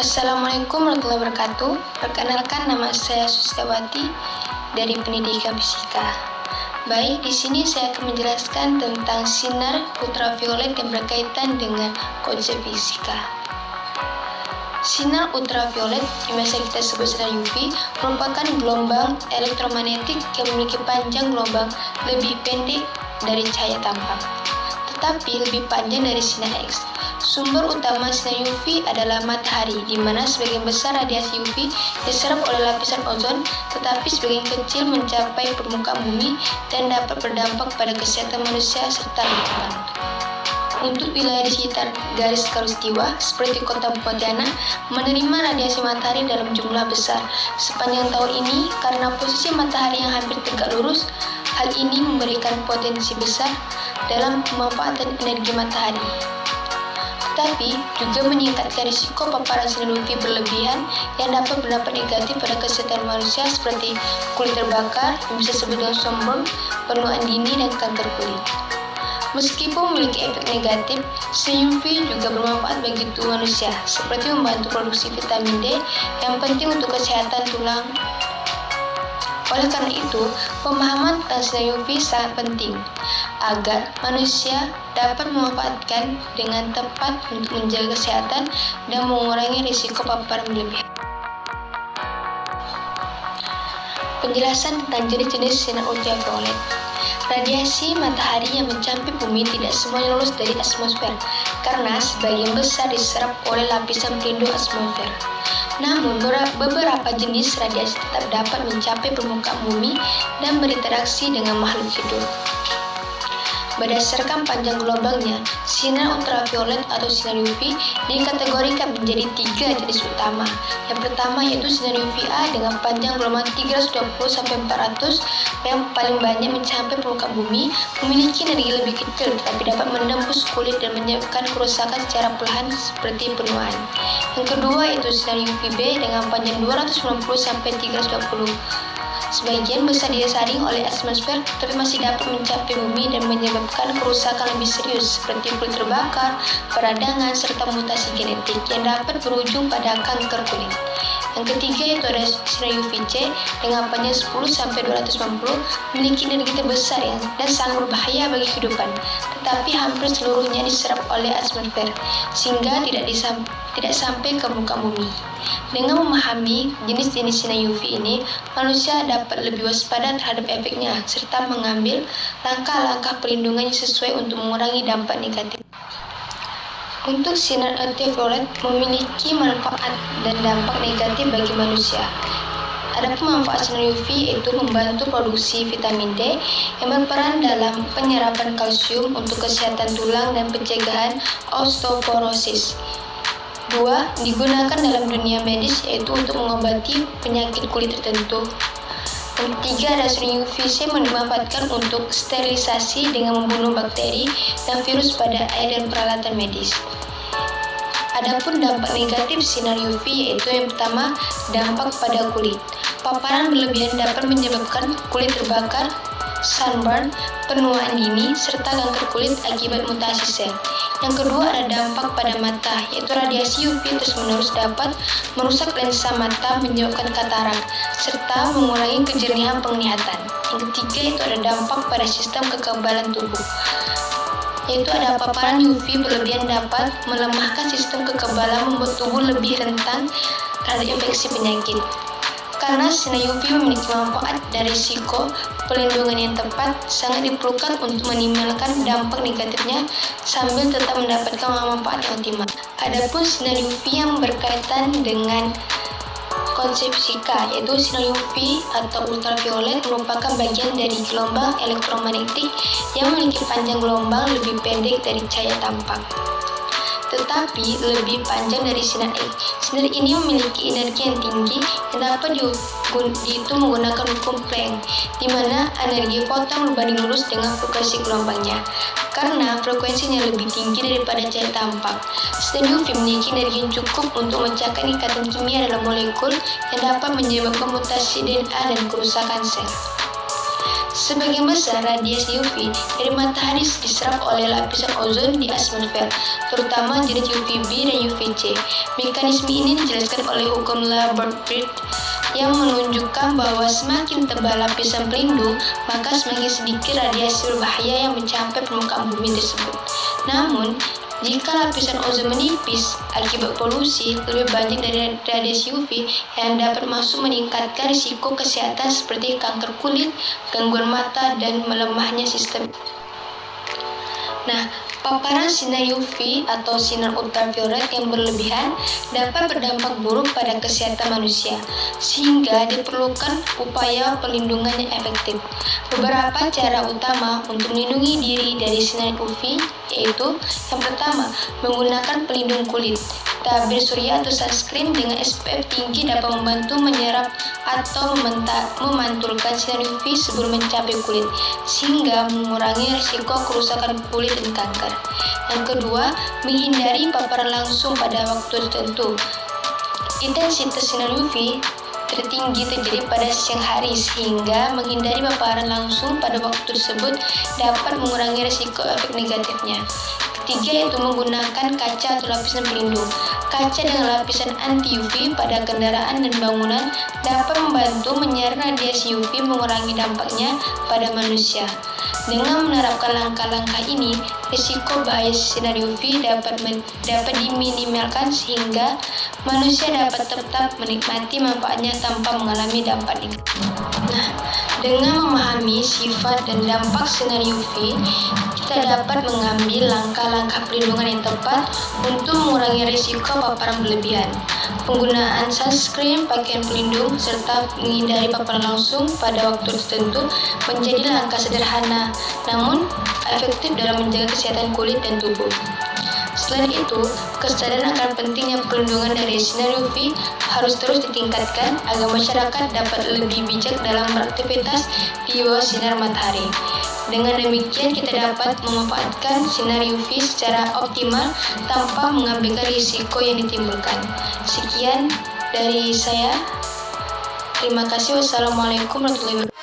Assalamualaikum warahmatullahi wabarakatuh. Perkenalkan, nama saya Sustiawati dari Pendidikan Fisika. Baik, di sini saya akan menjelaskan tentang sinar ultraviolet yang berkaitan dengan konsep fisika. Sinar ultraviolet yang biasa kita sebut sinar UV merupakan gelombang elektromagnetik yang memiliki panjang gelombang lebih pendek dari cahaya tampak, tetapi lebih panjang dari sinar X. Sumber utama sinar UV adalah matahari, di mana sebagian besar radiasi UV diserap oleh lapisan ozon, tetapi sebagian kecil mencapai permukaan bumi dan dapat berdampak pada kesehatan manusia serta lingkungan. Untuk wilayah di sekitar garis khatulistiwa seperti kota Pontianak menerima radiasi matahari dalam jumlah besar sepanjang tahun ini karena posisi matahari yang hampir tegak lurus. Hal ini memberikan potensi besar dalam pemanfaatan energi matahari, tetapi juga meningkatkan risiko paparan sinar UV berlebihan yang dapat berdampak negatif pada kesehatan manusia seperti kulit terbakar yang bisa disebut dengan sunburn, penuaan dini, dan kanker kulit. Meskipun memiliki efek negatif, sinar UV juga bermanfaat bagi tubuh manusia, seperti membantu produksi vitamin D yang penting untuk kesehatan tulang. Oleh karena itu, pemahaman tentang sinar UV sangat penting agar manusia dapat memanfaatkan dengan tepat untuk menjaga kesehatan dan mengurangi risiko paparan berlebihan. Penjelasan tentang jenis-jenis sinar ultraviolet. Radiasi matahari yang mencapai bumi tidak semuanya lolos dari atmosfer, karena sebagian besar diserap oleh lapisan pelindung atmosfer. Namun, beberapa jenis radiasi tetap dapat mencapai permukaan bumi dan berinteraksi dengan makhluk hidup. Berdasarkan panjang gelombangnya, sinar ultraviolet atau sinar UV dikategorikan menjadi 3 jenis utama. Yang pertama yaitu sinar UVA dengan panjang gelombang 320-400 yang paling banyak mencapai permukaan bumi, memiliki energi lebih kecil tetapi dapat menembus kulit dan menyebabkan kerusakan secara perlahan seperti penuaan. Yang kedua yaitu sinar UVB dengan panjang 290-320. Sebagian besar disaring oleh atmosfer, tapi masih dapat mencapai bumi dan menyebabkan kerusakan lebih serius seperti kulit terbakar, peradangan, serta mutasi genetik yang dapat berujung pada kanker kulit. Yang ketiga yaitu ada sinar UVC dengan panjang 10-290, memiliki energi terbesar dan sangat berbahaya bagi kehidupan, tetapi hampir seluruhnya diserap oleh atmosfer sehingga tidak sampai ke muka bumi. Dengan memahami jenis-jenis sinar UV ini, manusia dapat lebih waspada terhadap efeknya serta mengambil langkah-langkah perlindungan yang sesuai untuk mengurangi dampak negatif. Untuk sinar ultraviolet memiliki manfaat dan dampak negatif bagi manusia. Adapun manfaat sinar UV yaitu membantu produksi vitamin D yang berperan dalam penyerapan kalsium untuk kesehatan tulang dan pencegahan osteoporosis. 2. Digunakan dalam dunia medis yaitu untuk mengobati penyakit kulit tertentu. Yang ketiga ada sinar UVC dimanfaatkan untuk sterilisasi dengan membunuh bakteri dan virus pada air dan peralatan medis. Adapun dampak negatif sinar UV yaitu yang pertama, dampak pada kulit. Paparan berlebihan dapat menyebabkan kulit terbakar, sunburn, penuaan dini, serta kanker kulit akibat mutasi sel. Yang kedua ada dampak pada mata, yaitu radiasi UV terus-menerus dapat merusak lensa mata menyebabkan katarak, serta mengurangi kejernihan penglihatan. Yang ketiga itu ada dampak pada sistem kekebalan tubuh, yaitu ada paparan UV berlebihan dapat melemahkan sistem kekebalan, membuat tubuh lebih rentan terhadap infeksi penyakit. Karena sinar UV memiliki manfaat dan risiko pelindungan yang tepat, sangat diperlukan untuk meminimalkan dampak negatifnya sambil tetap mendapatkan manfaat yang optimal. Adapun sinar UV yang berkaitan dengan konsep fisika, yaitu sinar UV atau ultraviolet merupakan bagian dari gelombang elektromagnetik yang memiliki panjang gelombang lebih pendek dari cahaya tampak, tetapi lebih panjang dari sinar X. Sinar ini memiliki energi yang tinggi yang dapat dihitung menggunakan hukum Planck, di mana energi foton berbanding lurus dengan frekuensi gelombangnya. Karena frekuensinya lebih tinggi daripada cahaya tampak, sinar UV memiliki energi yang cukup untuk memecahkan ikatan kimia dalam molekul yang dapat menyebabkan mutasi DNA dan kerusakan sel. Sebagian besar radiasi UV dari matahari diserap oleh lapisan ozon di atmosfer, terutama jenis UVB dan UVC. Mekanisme ini dijelaskan oleh hukum Lambert-Witt yang menunjukkan bahwa semakin tebal lapisan pelindung, maka semakin sedikit radiasi berbahaya yang mencapai permukaan bumi tersebut. Namun, jika lapisan ozon menipis akibat polusi, lebih banyak dari radiasi UV yang dapat masuk meningkatkan risiko kesehatan seperti kanker kulit, gangguan mata, dan melemahnya sistem. Nah, paparan sinar UV atau sinar ultraviolet yang berlebihan dapat berdampak buruk pada kesehatan manusia, sehingga diperlukan upaya perlindungan yang efektif. Beberapa cara utama untuk melindungi diri dari sinar UV yaitu yang pertama, menggunakan pelindung kulit. Tabir surya atau sunscreen dengan SPF tinggi dapat membantu menyerap atau memantulkan sinar UV sebelum mencapai kulit, sehingga mengurangi risiko kerusakan kulit dan kanker. Yang kedua, menghindari paparan langsung pada waktu tertentu. Intensitas sinar UV tertinggi terjadi pada siang hari, sehingga menghindari paparan langsung pada waktu tersebut dapat mengurangi risiko efek negatifnya. Ketiga, yaitu menggunakan kaca atau lapisan pelindung. Kaca dengan lapisan anti-UV pada kendaraan dan bangunan dapat membantu menyerap radiasi UV mengurangi dampaknya pada manusia. Dengan menerapkan langkah-langkah ini, risiko bahaya sinar UV dapat diminimalkan sehingga manusia dapat tetap menikmati manfaatnya tanpa mengalami dampak negatif. Nah, dengan memahami sifat dan dampak sinar UV, kita dapat mengambil langkah-langkah perlindungan yang tepat untuk mengurangi risiko paparan berlebihan. Penggunaan sunscreen, pakaian pelindung, serta menghindari paparan langsung pada waktu tertentu menjadi langkah sederhana, namun efektif dalam menjaga kesehatan kulit dan tubuh. Selain itu, kesadaran akan pentingnya perlindungan dari sinar UV harus terus ditingkatkan agar masyarakat dapat lebih bijak dalam beraktivitas di bawah sinar matahari. Dengan demikian, kita dapat memanfaatkan sinar UV secara optimal tanpa mengabaikan risiko yang ditimbulkan. Sekian dari saya. Terima kasih. Wassalamualaikum warahmatullahi wabarakatuh.